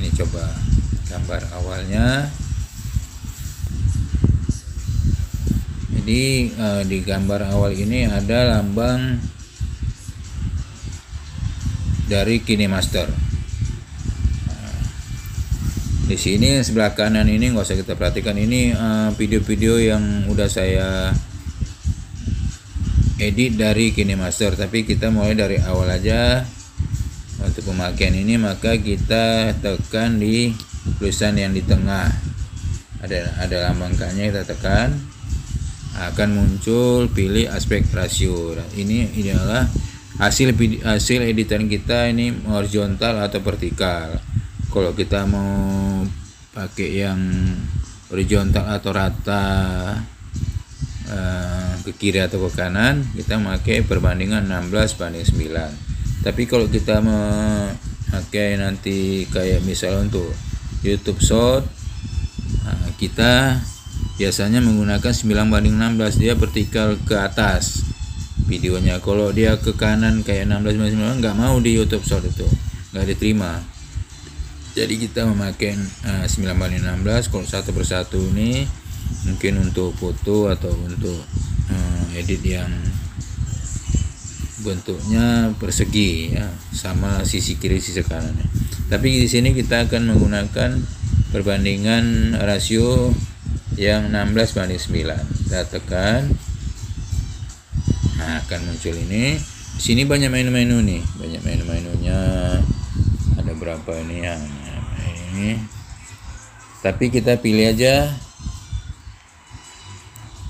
ini coba gambar awalnya. Jadi di gambar awal ini ada lambang dari KineMaster. Di sini sebelah kanan ini nggak usah kita perhatikan, ini video-video yang udah saya edit dari KineMaster, tapi kita mulai dari awal aja. Untuk pemakaian ini maka kita tekan di tulisan yang di tengah, ada lambang K-nya, kita tekan, akan muncul pilih aspek rasio. Ini adalah hasil editan kita, ini horizontal atau vertikal. Kalau kita mau pakai yang horizontal atau rata ke kiri atau ke kanan, kita pakai perbandingan 16:9. Tapi kalau kita memakai nanti kayak misalnya untuk YouTube Short, kita biasanya menggunakan 9:16, dia vertikal ke atas videonya. Kalau dia ke kanan kayak 16:9 nggak mau di YouTube Short, itu nggak diterima. Jadi kita memakai 9:16. Kalau satu persatu ini mungkin untuk foto atau untuk edit yang bentuknya persegi ya, sama sisi kiri sisi kanan. Tapi di sini kita akan menggunakan perbandingan rasio yang 16:9. Kita tekan, nah akan muncul ini. Di sini banyak menu-menu nih, banyak menu-menunya. Ada berapa ini ya? Ini. Tapi kita pilih aja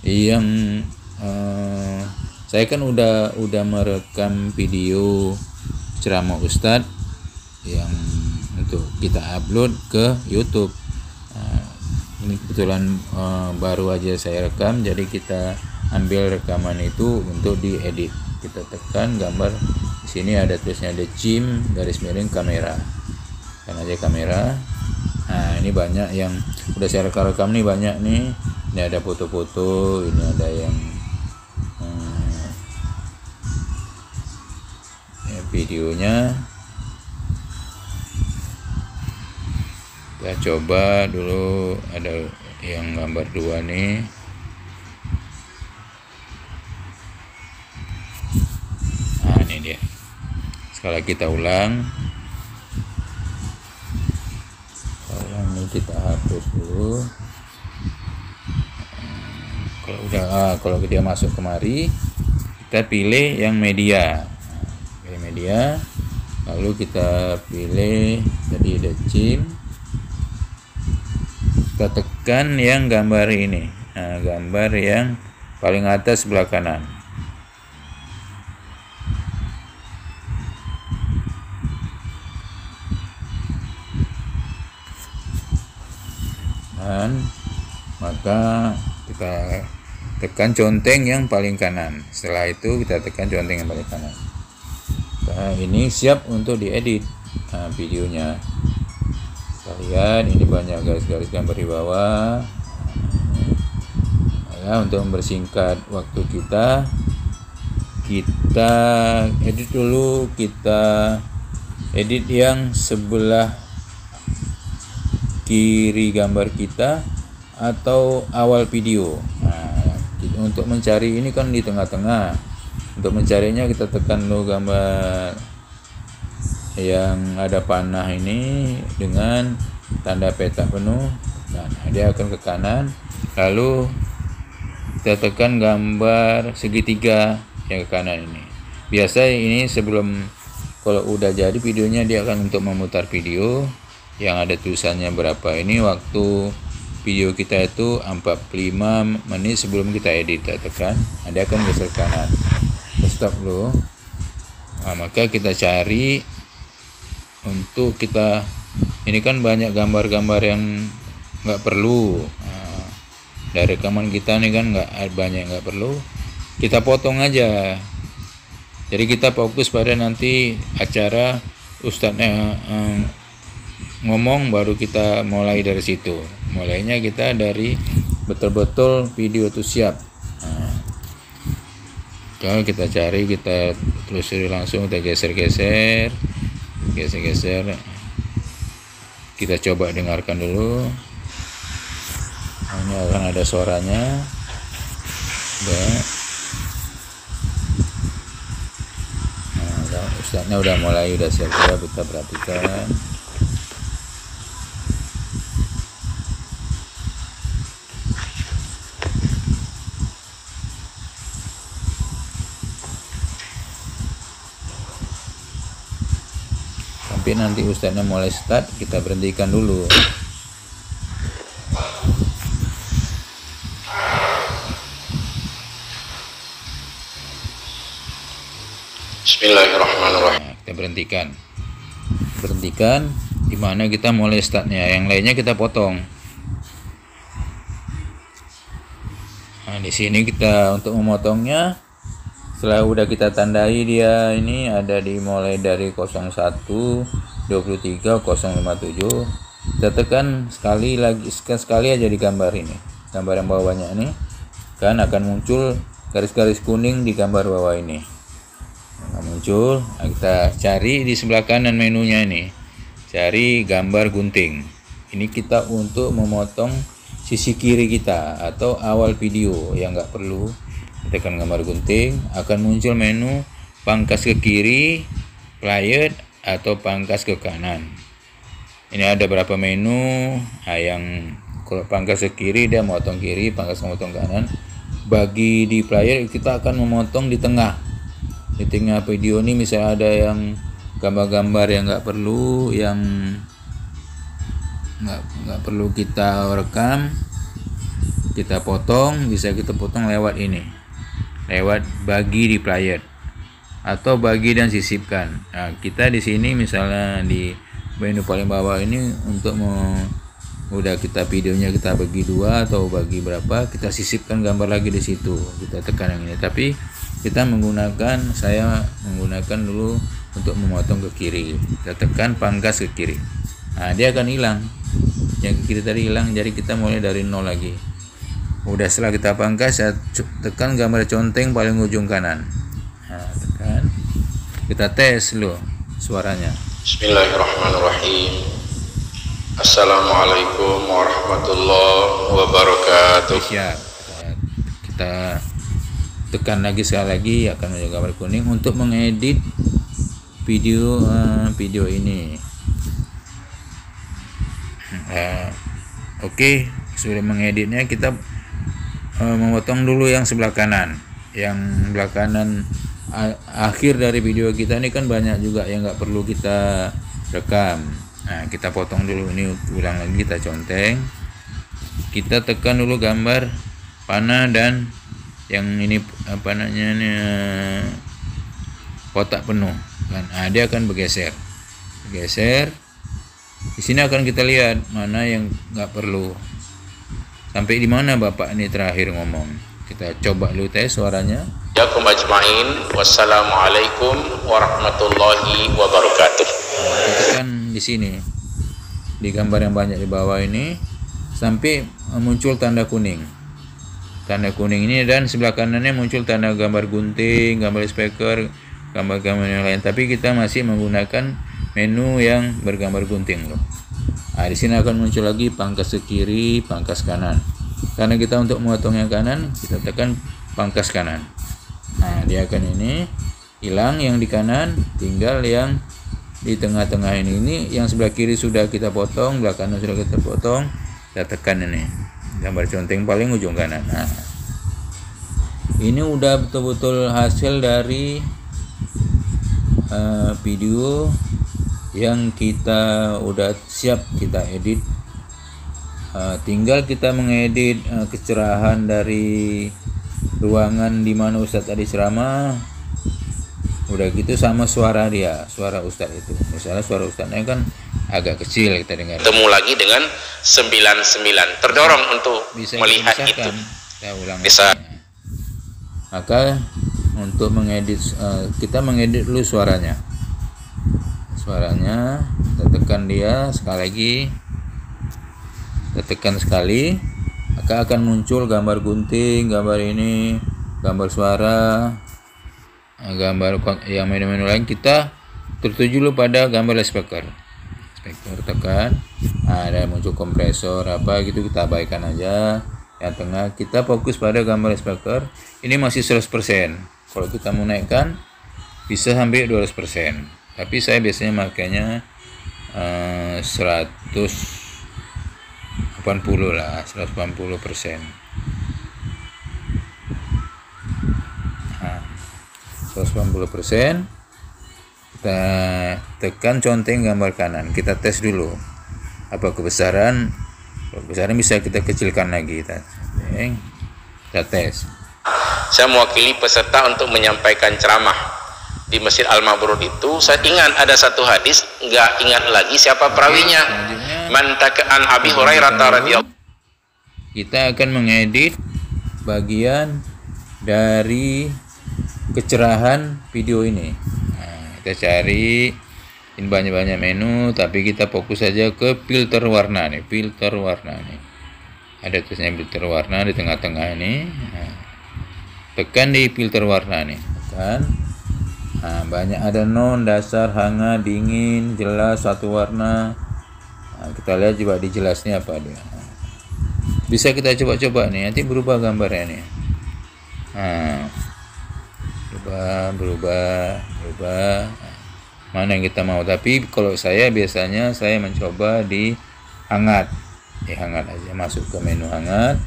yang saya kan udah merekam video ceramah Ustadz yang untuk kita upload ke YouTube. Ini kebetulan baru aja saya rekam, jadi kita ambil rekaman itu untuk diedit. Kita tekan gambar, di sini ada tulisnya ada Jim _ kamera, kan aja kamera. Nah ini banyak yang udah saya rekam nih, banyak nih. Ini ada foto-foto, ini ada yang videonya. Kita coba dulu, ada yang gambar 2 nih. Nah ini dia. Sekali kita ulang. Ini kita hapus dulu. Kalau udah kalau dia masuk kemari, kita pilih yang media. Pilih media, lalu kita pilih tadi ada Jim. Kita tekan yang gambar ini. Nah, gambar yang paling atas sebelah kanan. Dan maka kita tekan conteng yang paling kanan. Setelah itu kita tekan conteng yang paling kanan. Nah, ini siap untuk diedit videonya. Lihat ini banyak garis-garis gambar di bawah. Ya, untuk mempersingkat waktu kita edit dulu. Kita edit yang sebelah kiri gambar kita atau awal video. Nah, untuk mencari ini kan di tengah-tengah. Untuk mencarinya kita tekan dulu gambar yang ada panah ini dengan tanda peta penuh. Nah, dia akan ke kanan. Lalu kita tekan gambar segitiga yang ke kanan ini. Biasa ini sebelum, kalau udah jadi videonya, dia akan untuk memutar video yang ada tulisannya berapa. Ini waktu video kita itu 45 menit sebelum kita edit. Kita tekan, dia akan geser kanan. Kita stop dulu. Nah, maka kita cari untuk kita, ini kan banyak gambar-gambar yang nggak perlu. Nah, dari rekaman kita nih kan nggak perlu, kita potong aja. Jadi kita fokus pada nanti acara ustadznya ngomong, baru kita mulai dari situ. Mulainya kita dari betul-betul video itu siap. Kalau kita cari, kita telusuri langsung, kita geser-geser. Kita coba dengarkan dulu. Ini akan ada suaranya. Nah, Ustadznya udah mulai, udah siap-siap, kita perhatikan. Sampai nanti ustadznya mulai start, kita berhentikan dulu. Bismillahirrahmanirrahim. Nah, kita berhentikan di mana kita mulai startnya, yang lainnya kita potong. Nah, di sini kita untuk memotongnya, setelah udah kita tandai dia ini ada dimulai dari 01 23 057, kita tekan sekali aja di gambar ini, gambar yang bawahnya ini kan akan muncul garis-garis kuning di gambar bawah ini. Nah, muncul, nah, kita cari di sebelah kanan menunya ini, cari gambar gunting. Ini kita untuk memotong sisi kiri kita atau awal video yang nggak perlu. Tekan gambar gunting, akan muncul menu pangkas ke kiri, plier, atau pangkas ke kanan. Ini ada berapa menu. Nah, yang kalau pangkas ke kiri dia motong kiri, pangkas memotong kanan. Bagi di plier kita akan memotong di tengah. Di tengah video ini misalnya ada yang gambar-gambar yang nggak perlu, yang nggak perlu kita rekam, kita potong. Bisa kita potong lewat ini, lewat bagi di plier atau bagi dan sisipkan. Nah, kita di sini misalnya di menu paling bawah ini untuk udah kita videonya kita bagi dua atau bagi berapa, kita sisipkan gambar lagi di situ, kita tekan yang ini. Tapi saya menggunakan dulu untuk memotong ke kiri, kita tekan pangkas ke kiri. Nah, dia akan hilang, yang ke kiri tadi hilang, jadi kita mulai dari nol lagi. Udah setelah kita pangkas, saya tekan gambar conteng paling ujung kanan. Nah, tekan, kita tes dulu suaranya. Bismillahirrahmanirrahim. Assalamualaikum warahmatullahi wabarakatuh. Siap. Kita tekan lagi sekali lagi, akan muncul gambar kuning untuk mengedit video ini. Oke, sudah mengeditnya, kita memotong dulu yang sebelah kanan. Yang sebelah kanan akhir dari video kita ini kan banyak juga yang nggak perlu kita rekam. Nah, kita potong dulu, ini ulang lagi, kita conteng, kita tekan dulu gambar panah dan yang ini apa namanya, kotak penuh kan. Nah, dia akan bergeser. Di sini akan kita lihat mana yang nggak perlu. Sampai di mana Bapak ini terakhir ngomong. Kita coba dulu tes suaranya. Yakum ajmain. Wassalamualaikum warahmatullahi wabarakatuh. Kita tekan di sini, di gambar yang banyak di bawah ini, sampai muncul tanda kuning. Tanda kuning ini, dan sebelah kanannya muncul tanda gambar gunting, gambar speaker, gambar-gambar yang lain. Tapi kita masih menggunakan menu yang bergambar gunting loh. Nah, di sini akan muncul lagi pangkas ke kiri, pangkas kanan. Karena kita untuk memotong yang kanan, kita tekan pangkas kanan. Nah, dia akan ini hilang yang di kanan, tinggal yang di tengah-tengah ini. Ini yang sebelah kiri sudah kita potong, sebelah kanan sudah kita potong. Kita tekan ini gambar conteng paling ujung kanan. Nah, ini udah betul-betul hasil dari video yang kita udah siap kita edit. Tinggal kita mengedit kecerahan dari ruangan di mana Ustadz tadi ceramah. Udah gitu sama suara dia, suara Ustadz itu. Misalnya suara Ustadznya kan agak kecil, kita dengar. Ketemu lagi dengan 99. Terdorong untuk melihat itu. Kita ulang bisa. Maka untuk mengedit, kita mengedit dulu suaranya. Kita tekan dia sekali lagi. Kita tekan sekali, maka akan muncul gambar gunting, gambar ini, gambar suara, gambar yang menu-menu lain. Kita tertuju dulu pada gambar speaker spektor tekan, ada muncul kompresor apa gitu, kita abaikan aja. Yang tengah kita fokus pada gambar spektor. Ini masih 100%. Kalau kita mau naikkan bisa sampai 200%. Tapi saya biasanya makanya 180 lah, 180%. 180%. Kita tekan conteng gambar kanan, kita tes dulu apa kebesaran. Kebesaran bisa kita kecilkan lagi, kita tes. Saya mewakili peserta untuk menyampaikan ceramah di Masjid Al-Mabrur itu. Saya ingat ada satu hadis, nggak ingat lagi siapa perawinya. Man taka'an Abi Hurairah radhiyallahu. Kita akan mengedit bagian dari kecerahan video ini. Nah, kita cari ini banyak-banyak menu, tapi kita fokus saja ke filter warna nih, filter warna nih. Ada tulisnya filter warna di tengah-tengah ini. Nah, tekan di filter warna nih, tekan. Nah, banyak ada non, dasar, hangat, dingin, jelas, satu warna. Nah, kita lihat coba di jelasnya apa dia. Nah, bisa kita coba-coba nih, nanti berubah gambarnya nih. Nah, berubah. Mana yang kita mau. Tapi kalau saya biasanya saya mencoba di hangat, hangat aja, masuk ke menu hangat.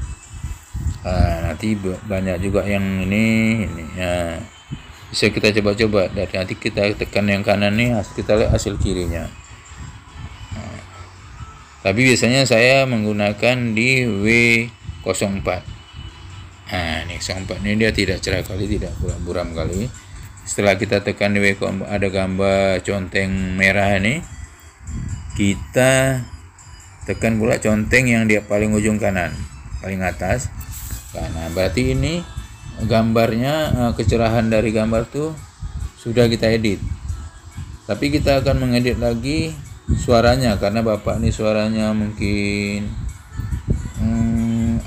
Nanti banyak juga yang ini ya, bisa kita coba-coba. Dan nanti kita tekan yang kanan nih, kita lihat hasil kirinya. Tapi biasanya saya menggunakan di W04. Nah, ini 04 ini dia tidak cerah kali, tidak buram kali. Setelah kita tekan di W04 ada gambar conteng merah ini, kita tekan pula conteng yang di paling ujung kanan, paling atas. Nah, berarti ini gambarnya, kecerahan dari gambar tuh sudah kita edit. Tapi kita akan mengedit lagi suaranya, karena bapak ini suaranya mungkin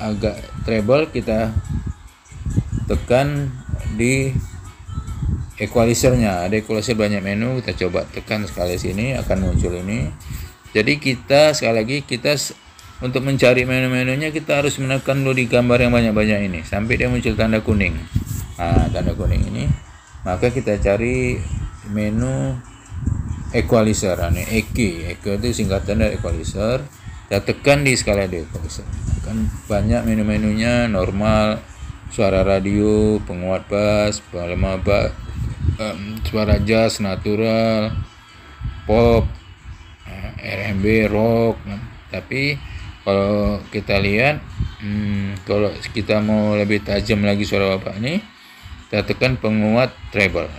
agak treble. Kita tekan di equalizernya, ada equalizer banyak menu, kita coba tekan sekali sini akan muncul ini. Jadi kita sekali lagi, kita untuk mencari menu-menunya kita harus menekan dulu di gambar yang banyak-banyak ini sampai dia muncul tanda kuning. Nah, tanda kuning ini, maka kita cari menu equalizer. Ini EQ itu singkatan dari equalizer. Kita tekan di skala di equalizer, kan banyak menu-menunya, normal, suara radio, penguat bass, pelemah bass, suara jazz, natural, pop, R&B, rock. Tapi kalau kita lihat, kalau kita mau lebih tajam lagi suara bapak ini, kita tekan penguat treble.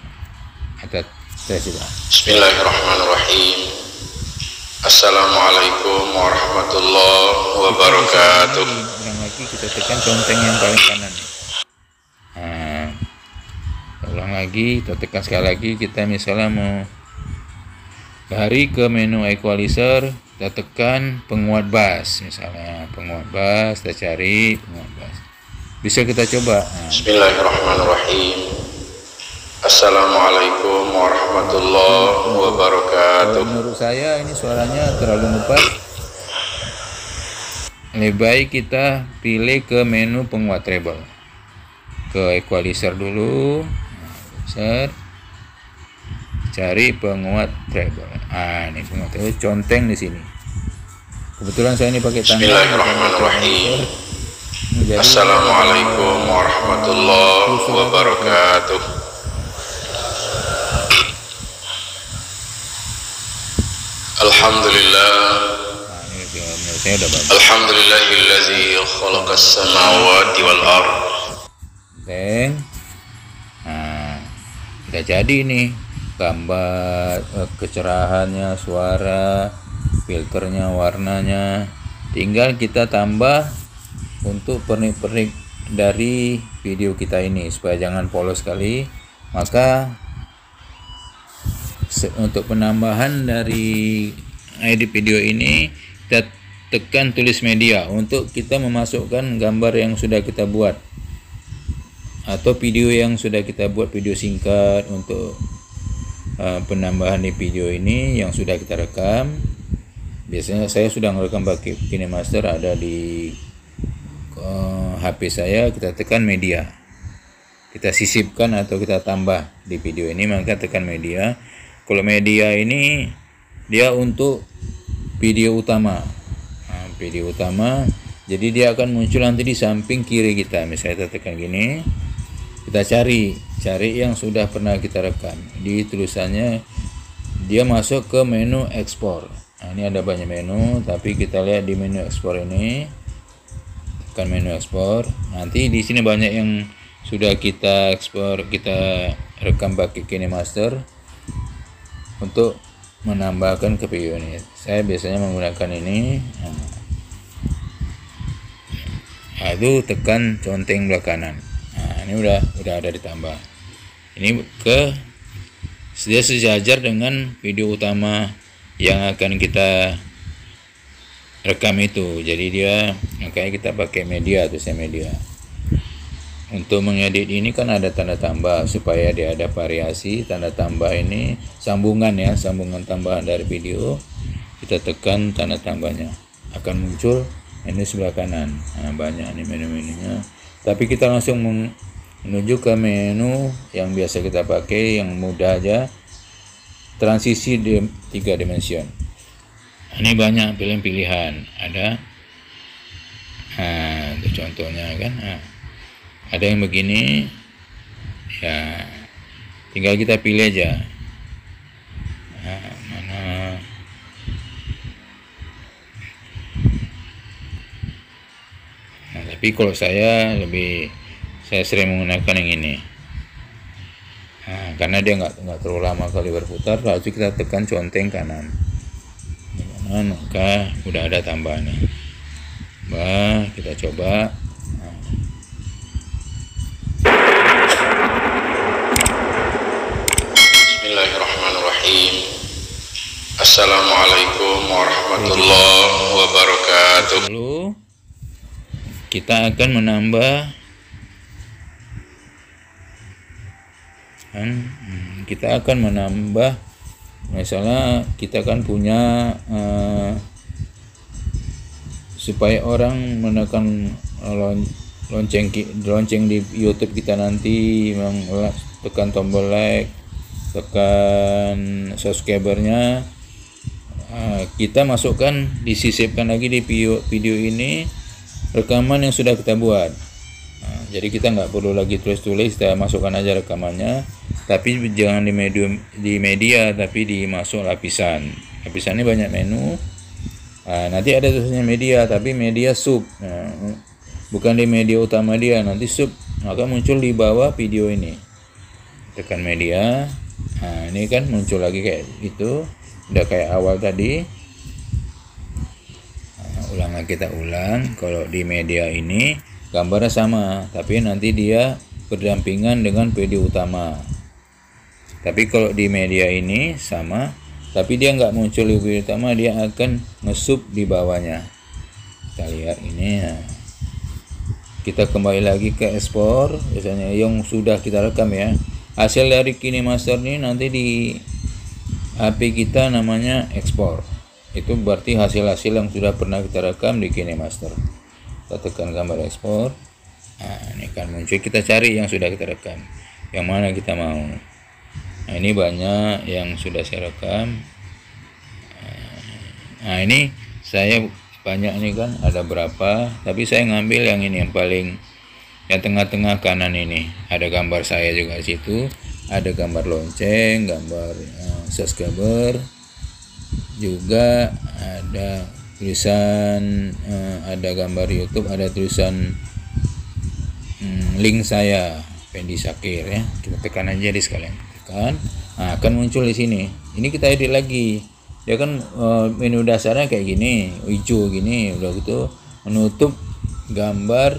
Kita tes juga. Bismillahirrahmanirrahim. Assalamualaikum warahmatullahi wabarakatuh. Ulang lagi, kita tekan conteng yang paling kanan. Nah, ulang lagi, kita tekan sekali lagi. Kita misalnya mau lari ke menu equalizer, kita tekan penguat bass, misalnya penguat bass, kita cari penguat bass. Bisa kita coba. Nah, Bismillahirrahmanirrahim. Assalamualaikum warahmatullahi wabarakatuh. Menurut saya ini suaranya terlalu ngepas. Lebih baik kita pilih ke menu penguat treble, ke equalizer dulu. Cari penguat treble. Ini penguat treble, conteng di sini. Kebetulan saya ini pakai tangan. Bismillahirrahmanirrahim. Assalamualaikum warahmatullahi wabarakatuh. Alhamdulillah. Alhamdulillahillazi khalaqas samawati wal ardh. Nah, udah jadi nih gambar, kecerahannya, suara, filternya, warnanya. Tinggal kita tambah untuk pernik-pernik dari video kita ini supaya jangan polos sekali. Maka untuk penambahan dari edit video ini, kita tekan tulis media untuk kita memasukkan gambar yang sudah kita buat atau video yang sudah kita buat, video singkat untuk penambahan di video ini yang sudah kita rekam. biasanya saya sudah merekam pakai KineMaster, ada di HP saya. Kita tekan media, kita sisipkan atau kita tambah di video ini, maka tekan media. Kalau media ini dia untuk video utama, video utama, jadi dia akan muncul nanti di samping kiri kita. Misalnya kita tekan gini, kita cari yang sudah pernah kita rekam. Di tulisannya dia masuk ke menu ekspor. Nah, ini ada banyak menu, tapi kita lihat di menu ekspor ini, tekan menu ekspor. Nanti di sini banyak yang sudah kita ekspor, kita rekam pakai KineMaster untuk menambahkan ke video ini. Saya biasanya menggunakan ini. Nah, itu tekan conteng belah kanan. Nah, ini udah ada ditambah. Ini dia sejajar dengan video utama yang akan kita rekam itu. Jadi dia makanya kita pakai media, tulisnya media. Untuk mengedit ini kan ada tanda tambah supaya dia ada variasi. Tanda tambah ini sambungan ya, sambungan tambahan dari video. Kita tekan tanda tambahnya, akan muncul menu sebelah kanan. Nah, banyak nih menu-menunya. Tapi kita langsung menuju ke menu yang biasa kita pakai, yang mudah aja, transisi 3 dimension. Ini banyak pilihan-pilihan, ada. Nah, itu contohnya kan. Ada yang begini, ya tinggal kita pilih aja. Mana? Nah, tapi kalau saya sering menggunakan yang ini. Nah, karena dia nggak terlalu lama kali berputar. Lalu kita tekan conteng kanan, maka udah ada tambahannya. Kita coba. Bismillahirrahmanirrahim. Assalamualaikum warahmatullahi wabarakatuh. Lalu kita akan menambah, misalnya kita kan punya supaya orang menekan lonceng di YouTube kita nanti, tekan tombol like, tekan subscribernya, kita masukkan, disisipkan lagi di video ini rekaman yang sudah kita buat. Jadi kita nggak perlu lagi tulis-tulis, kita masukkan aja rekamannya. Tapi jangan di media, tapi dimasuk lapisan. Lapisannya banyak menu. Nanti ada tulisannya media, tapi media sub. Bukan di media utama dia, nanti sub. Maka muncul di bawah video ini. Tekan media. Nah, ini kan muncul lagi kayak gitu. Udah kayak awal tadi. Kita ulang. Kalau di media ini gambarnya sama, tapi nanti dia berdampingan dengan video utama. Tapi kalau di media ini sama, tapi dia nggak muncul di video utama, dia akan nge-sub di bawahnya. Kita lihat ini. Kita kembali lagi ke ekspor, biasanya yang sudah kita rekam ya. Hasil dari KineMaster ini nanti di HP kita namanya ekspor. Itu berarti hasil-hasil yang sudah pernah kita rekam di KineMaster. Kita tekan gambar ekspor. Nah, ini kan muncul, kita cari yang sudah kita rekam, yang mana kita mau. Nah, ini banyak yang sudah saya rekam. Nah, ini saya banyak nih kan, ada berapa, tapi saya ngambil yang ini, yang tengah-tengah kanan ini. Ada gambar saya juga di situ, ada gambar lonceng, gambar subscriber, juga ada tulisan, ada gambar YouTube, ada tulisan link saya, Fendi Syakir ya. Kita tekan aja di sekalian, tekan. Nah, akan muncul di sini. Ini kita edit lagi. Dia kan menu dasarnya kayak gini, hijau gini, udah gitu menutup gambar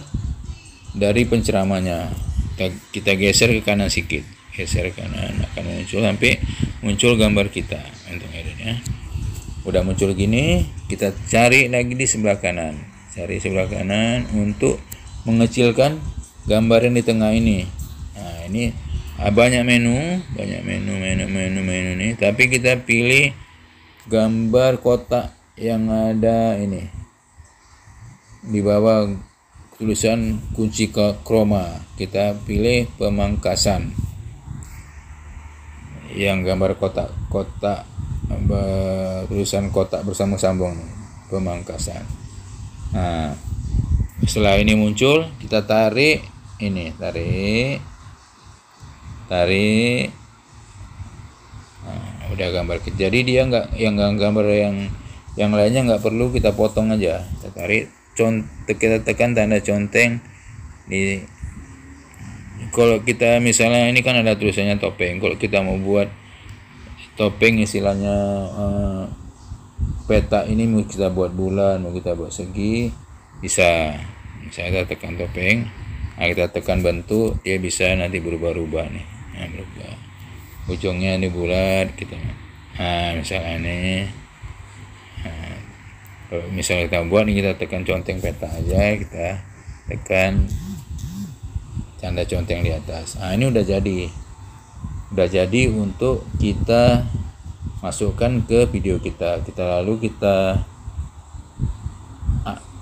dari penceramahnya. Kita geser ke kanan sedikit, geser ke kanan, akan muncul sampai muncul gambar kita untuk editnya. Udah muncul gini, kita cari lagi di sebelah kanan, cari sebelah kanan untuk mengecilkan gambar yang di tengah ini. Nah, ini banyak menu ini, tapi kita pilih gambar kotak yang ada ini di bawah tulisan kunci kroma, kita pilih pemangkasan yang gambar kotak-kotak, tulisan kotak bersambung-sambung, pemangkasan. Nah, setelah ini muncul, kita tarik ini, tarik. Nah, udah gambar. Jadi dia yang gambar yang lainnya nggak perlu kita potong aja. Kita tarik, kita tekan tanda conteng di. Kalau kita misalnya ini kan ada tulisannya topeng. Kalau kita mau buat topeng istilahnya peta ini, mau kita buat bulan, mau kita buat segi, bisa. Misalnya kita tekan topeng, nah kita tekan bentuk, dia bisa nanti berubah-ubah nih. Nah, berubah. Ujungnya ini bulat kita. Nah, misalnya ini. Nah, kalau misalnya kita buat ini, kita tekan conteng peta aja, kita tekan tanda conteng di atas. Nah, ini udah jadi untuk kita masukkan ke video kita. Lalu kita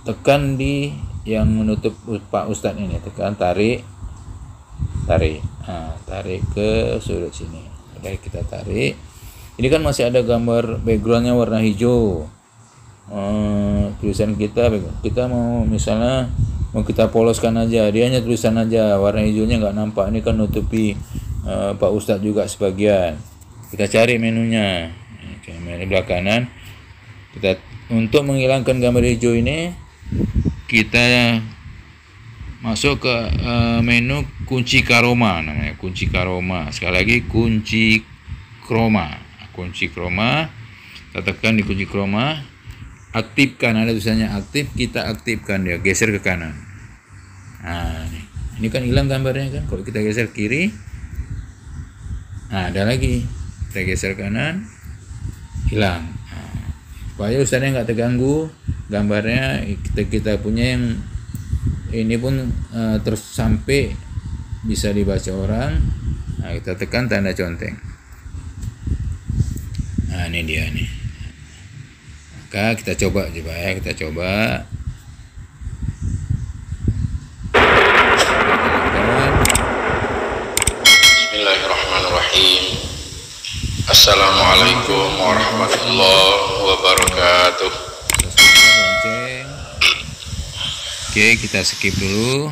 tekan di yang menutup Pak Ustadz ini, tekan tarik. Nah, tarik ke sudut sini. Udah kita tarik. Ini kan masih ada gambar backgroundnya warna hijau. Tulisan kita mau misalnya mau kita poloskan aja, dia hanya tulisan aja, warna hijaunya nggak nampak. Ini kan nutupi Pak Ustadz juga sebagian. Kita cari menunya. Oke, menu belah kanan. Kita untuk menghilangkan gambar hijau ini, kita masuk ke menu kunci karoma, namanya kunci karoma. Sekali lagi kunci kroma. Kita tekan di kunci kroma, aktifkan, ada tulisannya aktif, kita aktifkan dia, geser ke kanan. Nah, ini kan hilang gambarnya kan. Kalau kita geser kiri, nah ada lagi, kita geser kanan, hilang. Nah, supaya ustaznya nggak terganggu gambarnya, kita punya yang ini pun terus sampai bisa dibaca orang. Nah, kita tekan tanda conteng. Nah, ini dia nih. Maka kita coba ya, kita coba. Bismillahirrahmanirrahim. Assalamualaikum warahmatullahi wabarakatuh. Oke, kita skip dulu.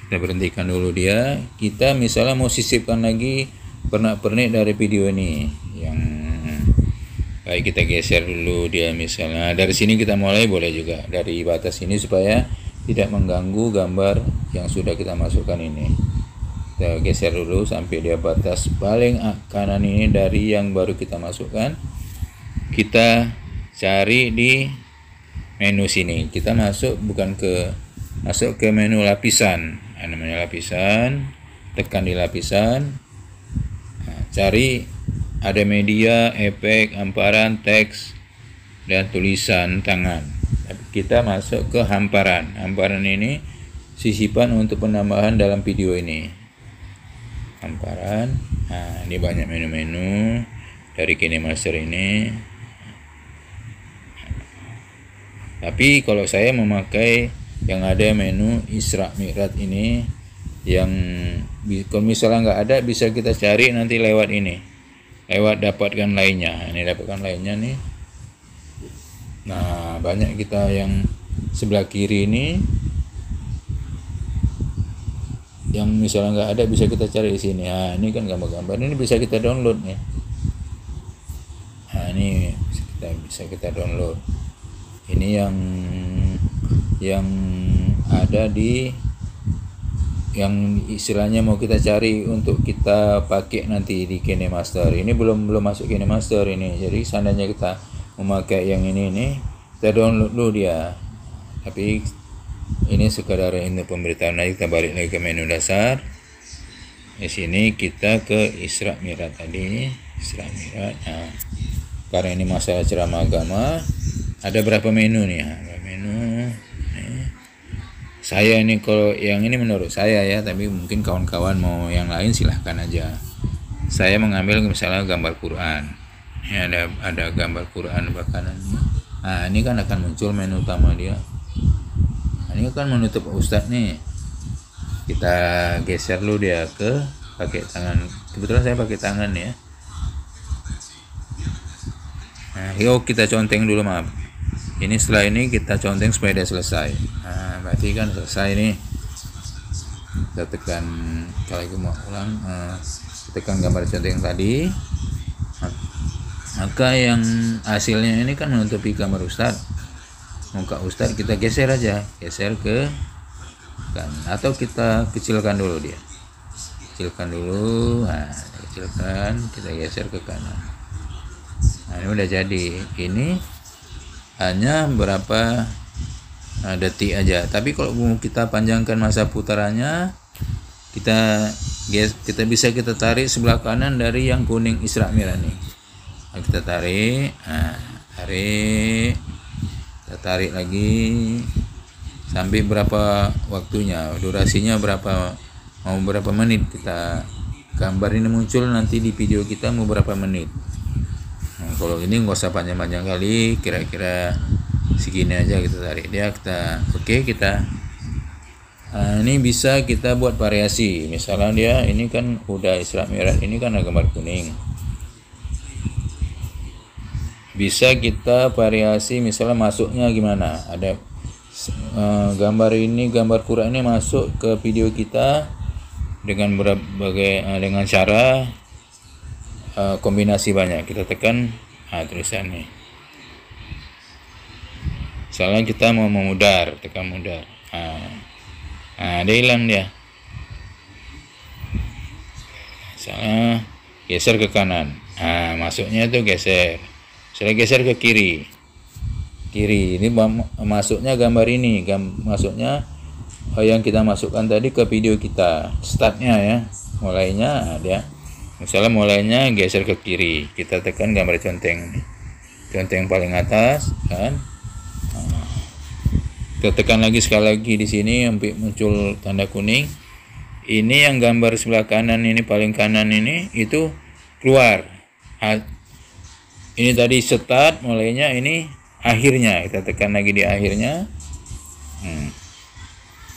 Kita berhentikan dulu dia. Kita misalnya mau sisipkan lagi pernak-pernik dari video ini. Yang baik, kita geser dulu dia misalnya. Dari sini kita mulai, boleh juga dari batas ini supaya tidak mengganggu gambar yang sudah kita masukkan ini. Kita geser dulu sampai dia batas paling kanan ini dari yang baru kita masukkan. Kita cari di menu sini. Kita masuk ke menu lapisan. Namanya lapisan. Tekan di lapisan. Nah, cari ada media, efek, hamparan, teks, dan tulisan tangan. Kita masuk ke hamparan. Hamparan ini sisipan untuk penambahan dalam video ini. Hamparan. Nah, ini banyak menu-menu dari KineMaster ini. Tapi kalau saya memakai yang ada menu Isra Mi'raj ini, yang kalau misalnya nggak ada, bisa kita cari nanti lewat ini. Lewat dapatkan lainnya. Ini dapatkan lainnya nih. Nah, banyak kita yang sebelah kiri ini, yang misalnya nggak ada, bisa kita cari di sini. Nah, ini kan gambar-gambar ini bisa kita download nih. Nah, ini bisa kita download. Ini yang ada di yang istilahnya mau kita cari untuk kita pakai nanti di KineMaster. Ini belum masuk KineMaster ini. Jadi seandainya kita memakai yang ini nih, kita download dulu dia. Tapi ini sekadar ini pemberitahuan aja. Kita balik lagi ke menu dasar. Di sini kita ke Isra Mi'raj tadi. Isra Mi'raj. Nah, karena ini masalah ceramah agama, ada berapa menu nih? Ada menu. Saya ini kalau yang ini menurut saya ya, tapi mungkin kawan-kawan mau yang lain silahkan aja. Saya mengambil misalnya gambar Quran. Ini ada gambar Quran di kanan. Nah, ini kan akan muncul menu utama dia. Nah, ini kan menutup Ustadz nih. Kita geser dulu dia ke pakai tangan. Kebetulan saya pakai tangan ya. Nah, yuk kita conteng dulu, maaf. Ini setelah ini kita conteng supaya dia selesai. Nah, berarti kan selesai nih. Kita tekan, kalau lagi mau ulang, tekan gambar conteng tadi. Maka yang hasilnya ini kan menutupi gambar Ustadz, muka Ustadz kita geser aja, geser ke kan, atau kita kecilkan dulu dia, kecilkan dulu, nah, kecilkan, kita geser ke kanan. Nah, ini udah jadi. Ini hanya berapa detik aja, tapi kalau mau kita panjangkan masa putarannya, kita bisa kita tarik sebelah kanan dari yang kuning Isra Mi'raj nih. Nah, kita tarik, kita tarik lagi sampai berapa waktunya, durasinya berapa, mau berapa menit, kita gambar ini muncul nanti di video kita mau berapa menit. Nah, kalau ini nggak usah panjang-panjang kali, kira-kira segini aja kita tarik dia, kita kita ini bisa kita buat variasi. Misalnya dia ini kan udah Isra Mi'raj, ini kan ada gambar kuning, bisa kita variasi. Misalnya masuknya gimana, ada gambar ini, gambar Quran ini masuk ke video kita dengan berbagai dengan cara kombinasi banyak. Kita tekan tulisan nih, misalnya kita mau memudar, tekan mudar, dia hilang dia. Misalnya geser ke kanan, masuknya itu geser. Saya geser ke kiri, ini masuknya gambar ini, masuknya yang kita masukkan tadi ke video kita, startnya ya, mulainya ada. Misalnya mulainya geser ke kiri, kita tekan gambar conteng, conteng paling atas kan. Kita tekan lagi sekali lagi di sini sampai muncul tanda kuning. Ini yang gambar sebelah kanan ini, paling kanan ini itu keluar. Ini tadi start, mulainya, ini akhirnya. Kita tekan lagi di akhirnya.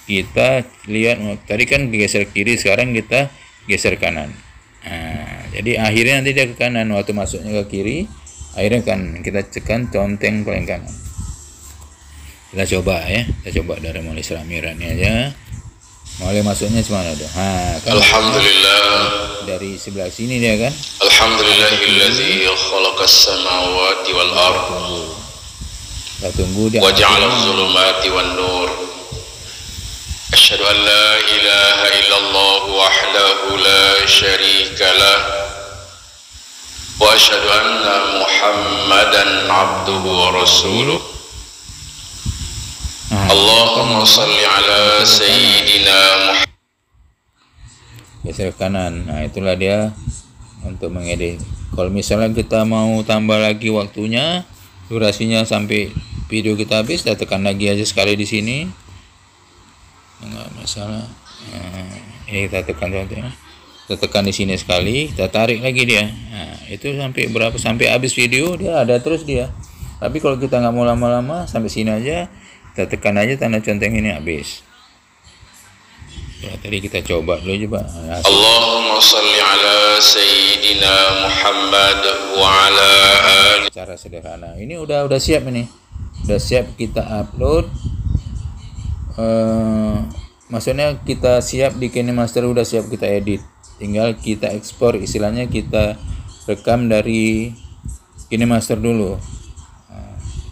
Kita lihat, tadi kan geser kiri, sekarang kita geser kanan. Jadi akhirnya nanti dia ke kanan, waktu masuknya ke kiri, akhirnya kan kita tekan conteng paling kanan. Kita coba ya, kita coba dari mulai Isra Mi'raj aja. Mulai masuknya semana dong. Kan Alhamdulillah. Dari sebelah sini dia kan. Alhamdulillahilladzi khalaqas samawati wal ard. Kita tunggu dia. Wa ja'alaz zulumati wan nur. Asyhadu an la ilaha illallah wahdahu la syarika lah. Wa asyhadu anna Muhammadan abduhu wa rasuluh. Allahumma salli ala sayyidina Muhammad. Geser kanan. Nah, itulah dia untuk mengedit. Kalau misalnya kita mau tambah lagi waktunya, durasinya sampai video kita habis, kita tekan lagi aja sekali di sini. Enggak masalah. Ini kita tekan contohnya. Kita tekan di sini sekali, kita tarik lagi dia. Nah, itu sampai berapa? Sampai habis video dia ada terus dia. Tapi kalau kita nggak mau lama-lama, sampai sini aja, kita tekan aja tanda conteng ini habis. Ya, tadi kita coba dulu coba. Allahumma salli ala sayyidina Muhammad wa ala ali. Cara sederhana. Ini udah siap ini. Udah siap kita upload. Maksudnya kita siap di KineMaster, udah siap kita edit. Tinggal kita ekspor, istilahnya kita rekam dari KineMaster dulu.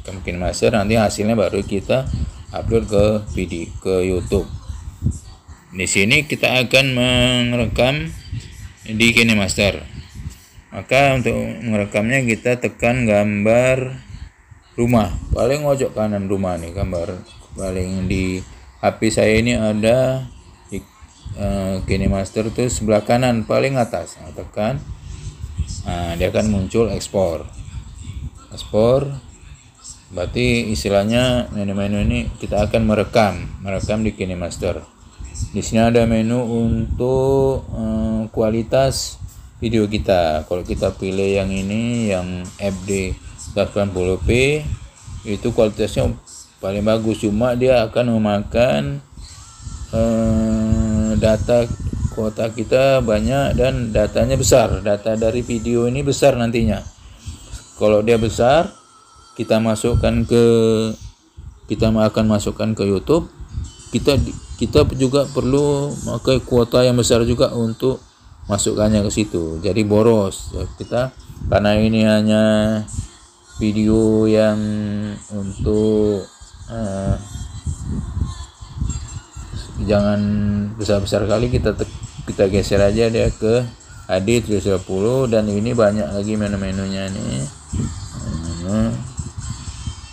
Rekam KineMaster, nanti hasilnya baru kita upload ke video, ke YouTube. Di sini kita akan merekam di KineMaster. Maka untuk merekamnya kita tekan gambar rumah, paling pojok kanan rumah nih, gambar paling di HP saya ini ada di KineMaster tuh sebelah kanan paling atas. Nah, tekan, dia akan muncul ekspor. Berarti istilahnya menu-menu ini kita akan merekam di KineMaster. Di sini ada menu untuk kualitas video kita. Kalau kita pilih yang ini, yang FD 180p, itu kualitasnya paling bagus, cuma dia akan memakan data kuota kita banyak dan datanya besar. Data dari video ini besar nantinya. Kalau dia besar, kita akan masukkan ke YouTube. Kita juga perlu memakai kuota yang besar juga untuk masukkannya ke situ. Jadi boros kita, karena ini hanya video yang untuk jangan besar-besar kali, kita geser aja dia ke HD 320, dan ini banyak lagi menu-menunya nih.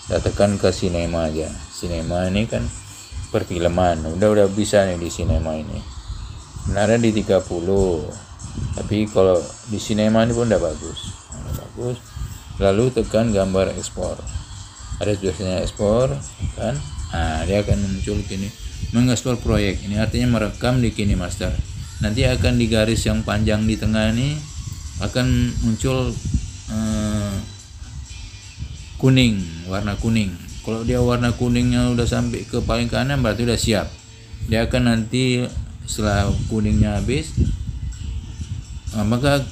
Kita tekan ke sinema aja. Sinema ini kan perfilman, udah bisa nih di sinema ini. Sebenarnya di 30, tapi kalau di sinema ini pun udah bagus. Lalu tekan gambar ekspor, ada tulisannya ekspor kan. Dia akan muncul gini, mengekspor proyek. Ini artinya merekam di KineMaster. Nanti akan di garis yang panjang di tengah ini akan muncul kuning, warna kuning. Kalau dia warna kuningnya udah sampai ke paling kanan, berarti udah siap. Dia akan nanti setelah kuningnya habis, maka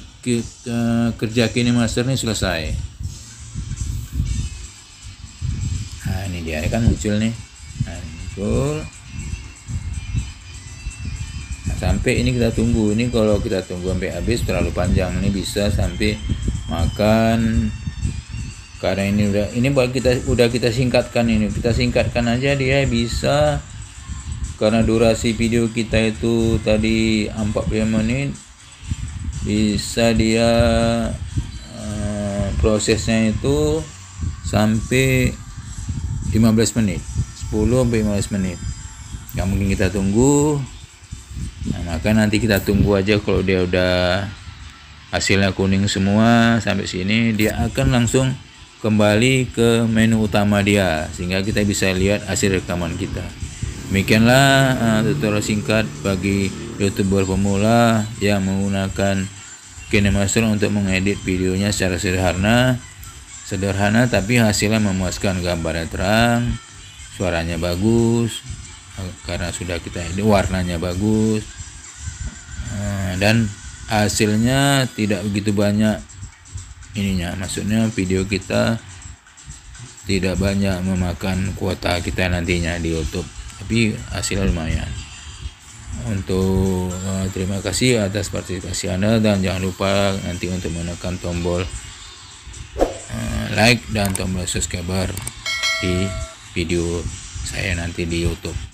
kerja KineMaster ini selesai. Ini dia kan muncul nih. Muncul. Sampai ini kita tunggu. Ini kalau kita tunggu sampai habis terlalu panjang. Ini bisa sampai makan. Karena ini udah kita singkatkan ini. Kita singkatkan aja, dia bisa, karena durasi video kita itu tadi 45 menit, bisa dia prosesnya itu sampai 15 menit, 10 sampai 15 menit. Nggak mungkin kita tunggu. Maka nanti kita tunggu aja. Kalau dia udah hasilnya kuning semua sampai sini, dia akan langsung kembali ke menu utama dia, sehingga kita bisa lihat hasil rekaman kita. Demikianlah tutorial singkat bagi YouTuber pemula yang menggunakan KineMaster untuk mengedit videonya secara sederhana tapi hasilnya memuaskan. Gambarnya terang, suaranya bagus karena sudah kita edit, warnanya bagus, dan hasilnya tidak begitu banyak ininya. Maksudnya video kita tidak banyak memakan kuota kita nantinya di YouTube, tapi hasilnya lumayan. Untuk terima kasih atas partisipasi Anda, dan jangan lupa nanti untuk menekan tombol like dan tombol subscribe di video saya nanti di YouTube.